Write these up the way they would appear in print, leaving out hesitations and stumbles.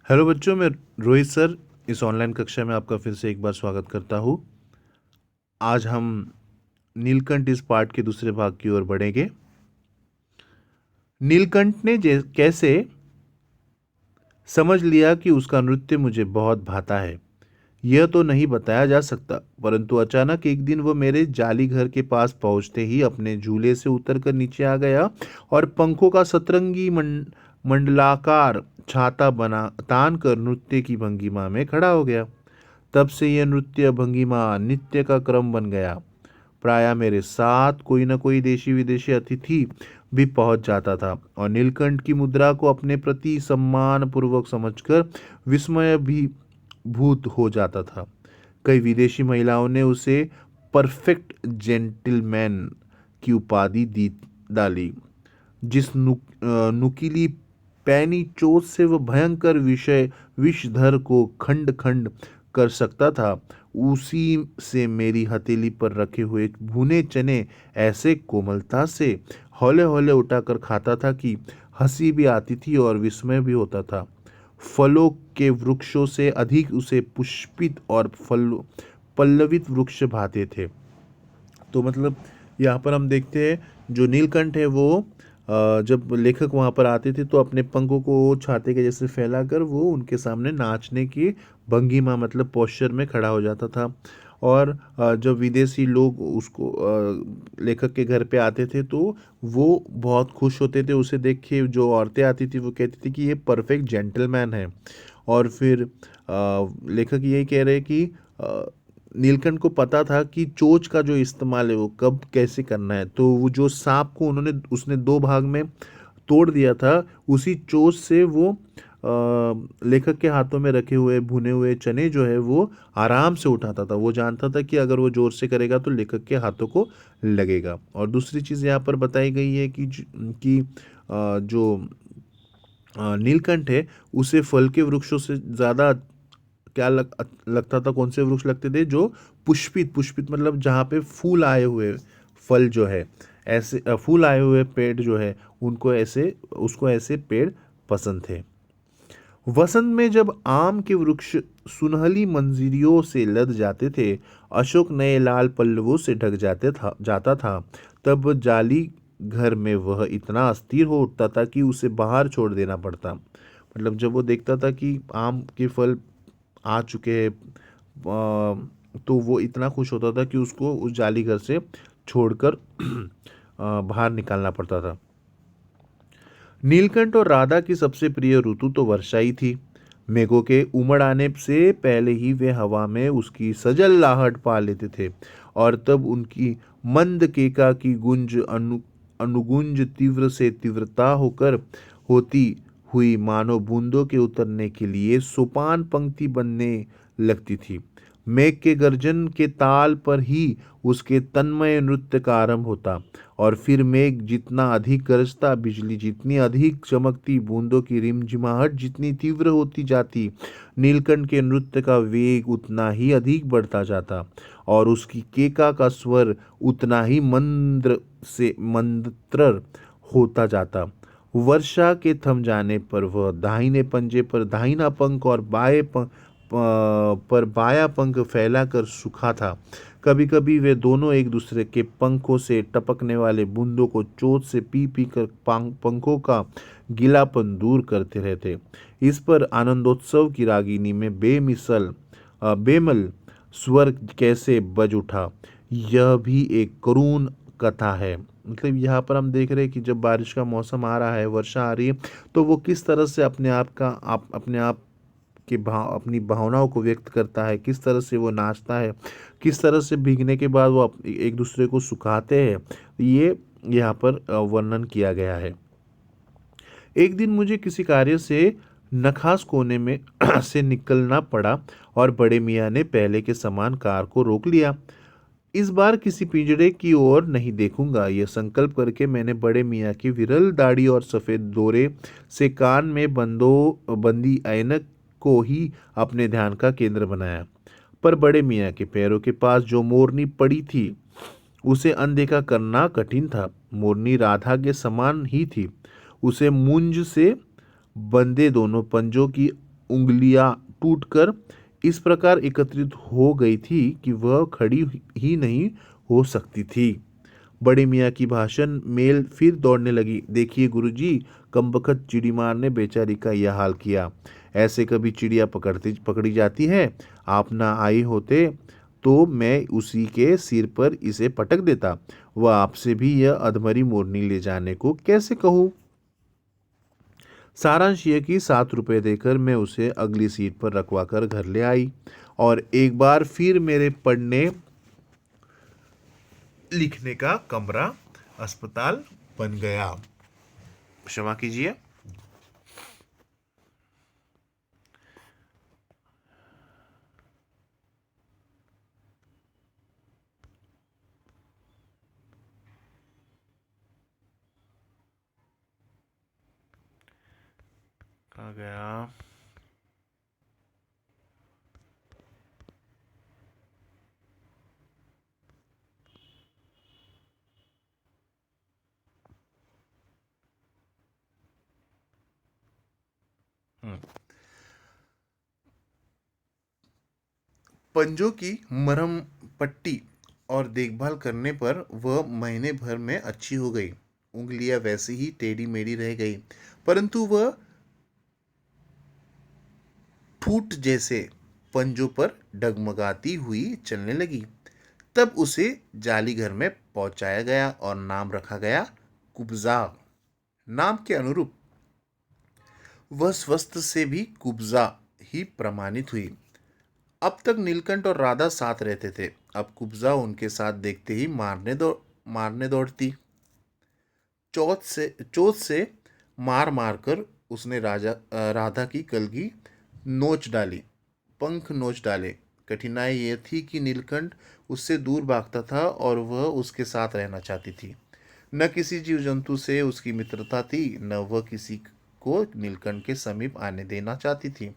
Hello बच्चों, मैं Rohit sir इस ऑनलाइन कक्षा में आपका फिर से एक बार स्वागत करता हूँ। आज हम नीलकंठ इस पाठ के दूसरे भाग की ओर बढ़ेंगे। नीलकंठ ने कैसे समझ लिया कि उसका नृत्य मुझे बहुत भाता है, यह तो नहीं बताया जा सकता, परंतु अचानक एक दिन वो मेरे जाली घर के पास पहुंचते ही अपने झूले से उतरकर नीचे आ गया और पंखों का सतरंगी मंडलाकार छाता बना तान कर नृत्य की भंगिमा में खड़ा हो गया। तब से यह नृत्य भंगिमा नित्य का क्रम बन गया। प्राय मेरे साथ कोई न कोई देशी विदेशी अतिथि भी पहुंच जाता था और नीलकंठ की मुद्रा को अपने प्रति सम्मान पूर्वक समझकर विस्मय भी भूत हो जाता था। कई विदेशी महिलाओं ने उसे परफेक्ट जेंटलमैन की उपाधि दी डाली। जिस नुकीली पैनी चोट से वह भयंकर विषधर को खंड खंड कर सकता था, उसी से मेरी हथेली पर रखे हुए भुने चने ऐसे कोमलता से हौले हौले उठाकर खाता था कि हंसी भी आती थी और विस्मय भी होता था। फलों के वृक्षों से अधिक उसे पुष्पित और फल पल्लवित वृक्ष भाते थे। तो मतलब यहाँ पर हम देखते हैं जो नीलकंठ है वो जब लेखक वहाँ पर आते थे तो अपने पंखों को छाते के जैसे फैलाकर वो उनके सामने नाचने की भंगिमा मतलब पोस्चर में खड़ा हो जाता था। और जब विदेशी लोग उसको लेखक के घर पे आते थे तो वो बहुत खुश होते थे उसे देख के। जो औरतें आती थी वो कहती थी कि ये परफेक्ट जेंटलमैन है। और फिर लेखक यही कह रहे हैं कि नीलकंठ को पता था कि चोंच का जो इस्तेमाल है वो कब कैसे करना है। तो वो जो सांप को उसने दो भाग में तोड़ दिया था, उसी चोंच से वो लेखक के हाथों में रखे हुए भुने हुए चने जो है वो आराम से उठाता था। वो जानता था कि अगर वो जोर से करेगा तो लेखक के हाथों को लगेगा। और दूसरी चीज़ यहाँ पर बताई गई है कि जो नीलकंठ है उसे फल के वृक्षों से ज़्यादा लगता था। कौन से वृक्ष लगते थे? जो पुष्पित पुष्पित मतलब जहाँ पे फूल आए हुए फल जो है, ऐसे फूल आए हुए पेड़ जो है उनको ऐसे उसको ऐसे पेड़ पसंद थे। वसंत में जब आम के वृक्ष सुनहली मंजरियों से लद जाते थे, अशोक नए लाल पल्लवों से ढक जाता था, तब जाली घर में वह इतना अस्थिर हो उठता था कि उसे बाहर छोड़ देना पड़ता। मतलब जब वो देखता था कि आम के फल आ चुके हैं तो वो इतना खुश होता था कि उसको उस जाली घर से छोड़कर बाहर निकालना पड़ता था। नीलकंठ और राधा की सबसे प्रिय ऋतु तो वर्षा ही थी। मेघों के उमड़ आने से पहले ही वे हवा में उसकी सजल्लाहट पा लेते थे और तब उनकी मंद केका की गुंज अनुगुंज तीव्र से तीव्रता होकर होती हुई मानो बूंदों के उतरने के लिए सोपान पंक्ति बनने लगती थी। मेघ के गर्जन के ताल पर ही उसके तन्मय नृत्य का आरंभ होता और फिर मेघ जितना अधिक गरजता, बिजली जितनी अधिक चमकती, बूंदों की रिमझिमाहट जितनी तीव्र होती जाती, नीलकंठ के नृत्य का वेग उतना ही अधिक बढ़ता जाता और उसकी केका का स्वर उतना ही मंद्र होता जाता। वर्षा के थम जाने पर वह दाहिने पंजे पर दाहिना पंख और पर बायां पंख फैलाकर सूखा था। कभी कभी वे दोनों एक दूसरे के पंखों से टपकने वाले बूंदों को चोट से पी पी कर पंखों का गीलापन दूर करते रहते। इस पर आनंदोत्सव की रागिनी में बेमल स्वर कैसे बज उठा, यह भी एक करुण कथा है। मतलब यहाँ पर हम देख रहे हैं कि जब बारिश का मौसम आ रहा है, वर्षा आ रही है, तो वो किस तरह से अपने आप के अपनी भावनाओं को व्यक्त करता है, किस तरह से वो नाचता है, किस तरह से भीगने के बाद वो एक दूसरे को सुखाते हैं, ये यहाँ पर वर्णन किया गया है। एक दिन मुझे किसी कार्य से नखास कोने में से निकलना पड़ा और बड़े मियाँ ने पहले के समान कार को रोक लिया। इस बार किसी पिंजरे की ओर नहीं देखूंगा, यह संकल्प करके मैंने बड़े मियाँ की विरल दाढ़ी और सफ़ेद दोरे से कान में बंदी ऐनक को ही अपने ध्यान का केंद्र बनाया। पर बड़े मियाँ के पैरों के पास जो मोरनी पड़ी थी उसे अनदेखा करना कठिन था। मोरनी राधा के समान ही थी। उसे मूंज से बंधे दोनों पंजों की उंगलियां टूटकर इस प्रकार एकत्रित हो गई थी कि वह खड़ी ही नहीं हो सकती थी। बड़े मियाँ की भाषण मेल फिर दौड़ने लगी। देखिए गुरुजी, कमबख्त चिड़ीमार ने बेचारी का यह हाल किया। ऐसे कभी चिड़िया पकड़ी जाती है। आप ना आए होते तो मैं उसी के सिर पर इसे पटक देता। वह आपसे भी यह अधमरी मोरनी ले जाने को कैसे कहूँ। सारांश यह कि 7 रुपये देकर मैं उसे अगली सीट पर रखवा कर घर ले आई और एक बार फिर मेरे पढ़ने लिखने का कमरा अस्पताल बन गया। क्षमा कीजिए। कहाँ गया। पंजों की मरहम पट्टी और देखभाल करने पर वह महीने भर में अच्छी हो गई। उंगलियां वैसे ही टेढ़ी मेढ़ी रह गई, परंतु वह ठूठ जैसे पंजों पर डगमगाती हुई चलने लगी। तब उसे जाली घर में पहुंचाया गया और नाम रखा गया कुब्जा। नाम के अनुरूप वह स्वस्थ से भी कुब्जा ही प्रमाणित हुई। अब तक नीलकंठ और राधा साथ रहते थे। अब कुब्जा उनके साथ देखते ही मारने दौड़ती। चोट से मार मार कर उसने राधा की कलगी नोच डाली, पंख नोच डाले। कठिनाई यह थी कि नीलकंठ उससे दूर भागता था और वह उसके साथ रहना चाहती थी। न किसी जीव जंतु से उसकी मित्रता थी, न वह किसी को नीलकंठ के समीप आने देना चाहती थी।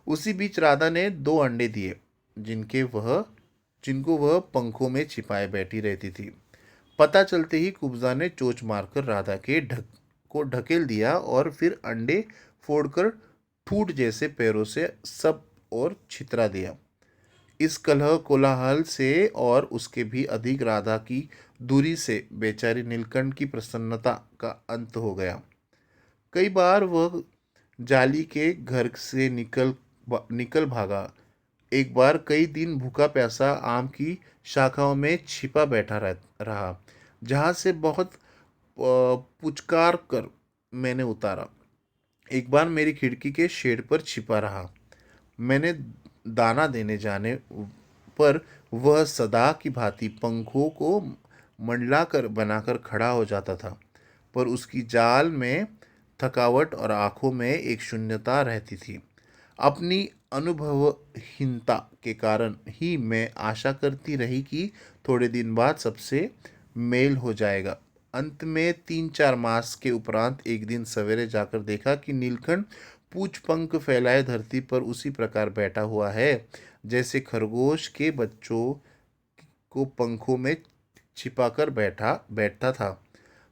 उसी बीच राधा ने 2 अंडे दिए, जिनको वह पंखों में छिपाए बैठी रहती थी। पता चलते ही कुब्जा ने चोंच मारकर राधा के ढकेल दिया और फिर अंडे फोड़कर ठूठ जैसे पैरों से सब और छितरा दिया। इस कलह कोलाहल से और उसके भी अधिक राधा की दूरी से बेचारी नीलकंठ की प्रसन्नता का अंत हो गया। कई बार वह जाली के घर से निकल भागा। एक बार कई दिन भूखा प्यासा आम की शाखाओं में छिपा बैठा रहा, जहाँ से बहुत पुचकार कर मैंने उतारा। एक बार मेरी खिड़की के शेड पर छिपा रहा। मैंने दाना देने जाने पर वह सदा की भांति पंखों को मंडला कर बनाकर खड़ा हो जाता था, पर उसकी जाल में थकावट और आंखों में एक शून्यता रहती थी। अपनी अनुभवहीनता के कारण ही मैं आशा करती रही कि थोड़े दिन बाद सबसे मेल हो जाएगा। अंत में 3-4 मास के उपरांत एक दिन सवेरे जाकर देखा कि नीलकंठ पूछ पंख फैलाए धरती पर उसी प्रकार बैठा हुआ है जैसे खरगोश के बच्चों को पंखों में छिपाकर बैठता था।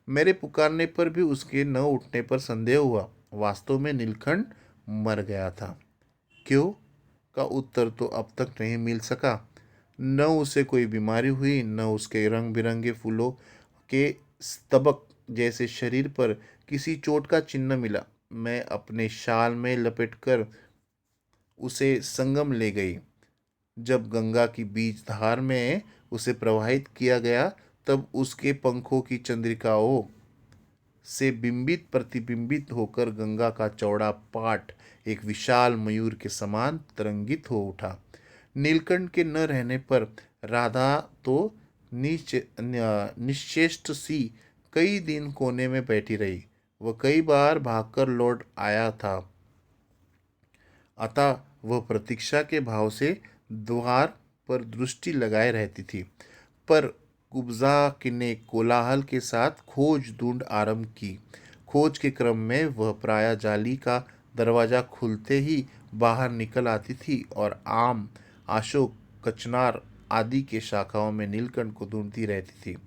मेरे पुकारने पर भी उसके न उठने पर संदेह हुआ। वास्तव में नीलकंठ मर गया था। क्यों का उत्तर तो अब तक नहीं मिल सका। न उसे कोई बीमारी हुई, न उसके रंग बिरंगे फूलों के स्तबक जैसे शरीर पर किसी चोट का चिन्ह मिला। मैं अपने शाल में लपेटकर उसे संगम ले गई। जब गंगा की बीज धार में उसे प्रवाहित किया गया, तब उसके पंखों की चंद्रिकाओं से बिंबित प्रतिबिंबित होकर गंगा का चौड़ा पाट एक विशाल मयूर के समान तरंगित हो उठा। नीलकंठ के न रहने पर राधा तो निश्चेष्ट सी कई दिन कोने में बैठी रही। वह कई बार भागकर लौट आया था, अतः वह प्रतीक्षा के भाव से द्वार पर दृष्टि लगाए रहती थी। पर कुब्जा ने कोलाहल के साथ खोज ढूंढ आरंभ की। खोज के क्रम में वह प्रायः जाली का दरवाजा खुलते ही बाहर निकल आती थी और आम, अशोक, कचनार आदि के शाखाओं में नीलकंठ को ढूंढती रहती थी।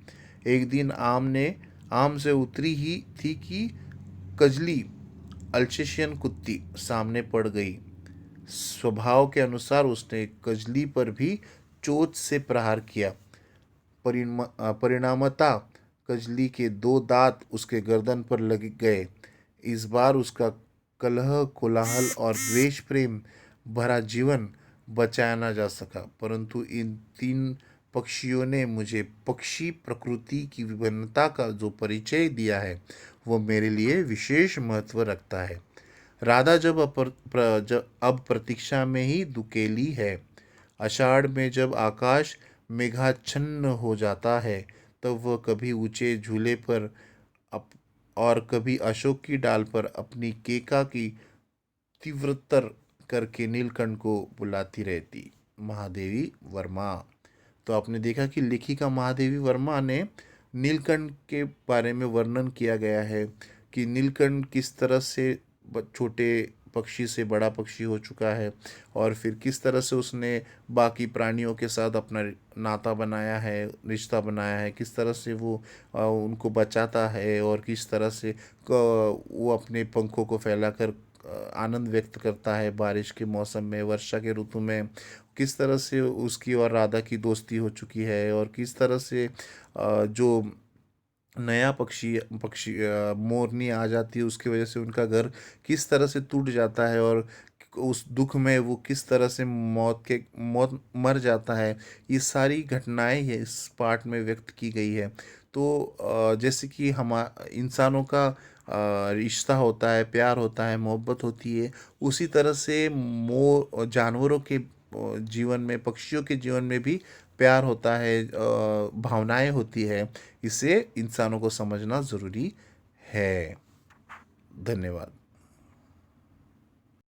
एक दिन आम से उतरी ही थी कि कजली अल्सेशियन कुत्ती सामने पड़ गई। स्वभाव के अनुसार उसने कजली पर भी चोंच से प्रहार किया। परिणामतः कजली के 2 दांत उसके गर्दन पर लग गए। इस बार उसका कलह, कोलाहल और द्वेष प्रेम भरा जीवन बचाया न जा सका, परंतु इन 3 पक्षियों ने मुझे पक्षी प्रकृति की विभिन्नता का जो परिचय दिया है, वो मेरे लिए विशेष महत्व रखता है। राधा जब अब प्रतीक्षा में ही दुकेली है। आषाढ़ में जब आकाश मेघाच्छन्न हो जाता है, तब वह कभी ऊंचे झूले पर अप और कभी अशोक की डाल पर अपनी केका की तीव्रतर करके नीलकंठ को बुलाती रहती। महादेवी वर्मा। तो आपने देखा कि लेखिका महादेवी वर्मा ने नीलकंठ के बारे में वर्णन किया गया है कि नीलकंठ किस तरह से छोटे पक्षी से बड़ा पक्षी हो चुका है, और फिर किस तरह से उसने बाकी प्राणियों के साथ अपना नाता बनाया है, रिश्ता बनाया है, किस तरह से वो उनको बचाता है, और किस तरह से वो अपने पंखों को फैलाकर आनंद व्यक्त करता है बारिश के मौसम में, वर्षा के ऋतु में। किस तरह से उसकी और राधा की दोस्ती हो चुकी है, और किस तरह से जो नया पक्षी पक्षी मोरनी आ जाती है, उसकी वजह से उनका घर किस तरह से टूट जाता है, और उस दुख में वो किस तरह से मौत मर जाता है। ये सारी घटनाएं है इस पार्ट में व्यक्त की गई है। तो जैसे कि हम इंसानों का रिश्ता होता है, प्यार होता है, मोहब्बत होती है, उसी तरह से मोर जानवरों के जीवन में, पक्षियों के जीवन में भी प्यार होता है, भावनाएं होती है। इसे इंसानों को समझना ज़रूरी है। धन्यवाद।